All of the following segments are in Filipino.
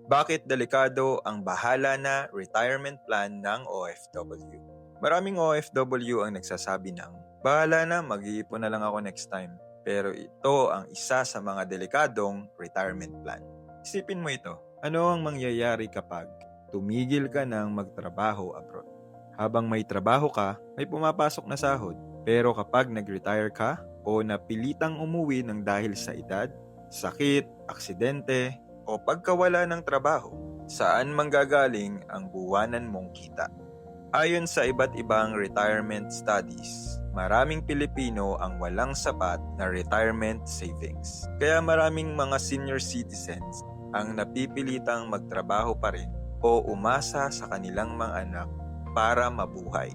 Bakit delikado ang bahala na retirement plan ng OFW? Maraming OFW ang nagsasabi ng, bahala na, mag-iipon na lang ako next time. Pero ito ang isa sa mga delikadong retirement plan. Isipin mo ito, ano ang mangyayari kapag tumigil ka ng magtrabaho abroad? Habang may trabaho ka, may pumapasok na sahod. Pero kapag nag-retire ka o napilitang umuwi ng dahil sa edad, sakit, aksidente, o pagkawala ng trabaho, saan manggagaling ang buwanan mong kita? Ayon sa iba't ibang retirement studies, maraming Pilipino ang walang sapat na retirement savings. Kaya maraming mga senior citizens ang napipilitang magtrabaho pa rin o umasa sa kanilang mga anak para mabuhay.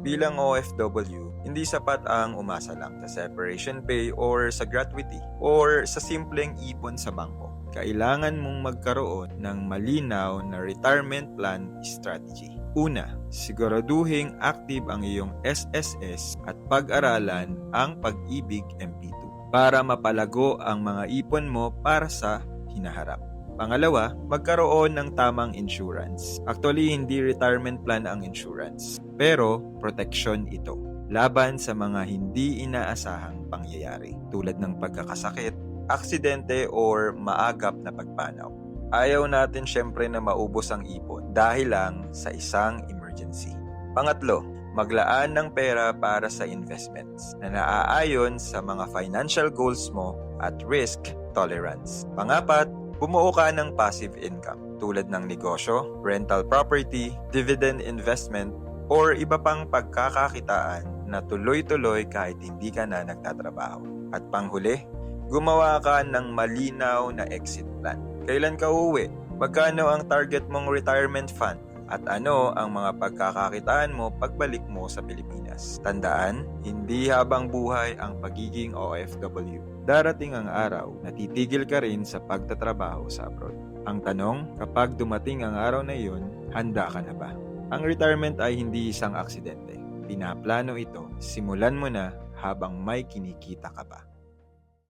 Bilang OFW, hindi sapat ang umasa lang sa separation pay or sa gratuity or sa simpleng ipon sa bangko. Kailangan mong magkaroon ng malinaw na retirement plan strategy. Una, siguraduhing active ang iyong SSS at pag-aralan ang Pag-ibig MP2 para mapalago ang mga ipon mo para sa hinaharap. Pangalawa, magkaroon ng tamang insurance. Actually, hindi retirement plan ang insurance, pero protection ito laban sa mga hindi inaasahang pangyayari tulad ng pagkakasakit, aksidente or maagap na pagpanaw. Ayaw natin syempre na maubos ang ipon dahil lang sa isang emergency. Pangatlo, maglaan ng pera para sa investments na naaayon sa mga financial goals mo at risk tolerance. Pangapat, bumuo ka ng passive income tulad ng negosyo, rental property, dividend investment, or iba pang pagkakakitaan na tuloy-tuloy kahit hindi ka na nagtatrabaho. At panghuli, gumawa ka ng malinaw na exit plan. Kailan ka uuwi? Magkano ang target mong retirement fund? At ano ang mga pagkakakitaan mo pagbalik mo sa Pilipinas? Tandaan, hindi habang buhay ang pagiging OFW. Darating ang araw na titigil ka rin sa pagtatrabaho sa abroad. Ang tanong, kapag dumating ang araw na iyon, handa ka na ba? Ang retirement ay hindi isang aksidente. Pinaplano ito, simulan mo na habang may kinikita ka pa.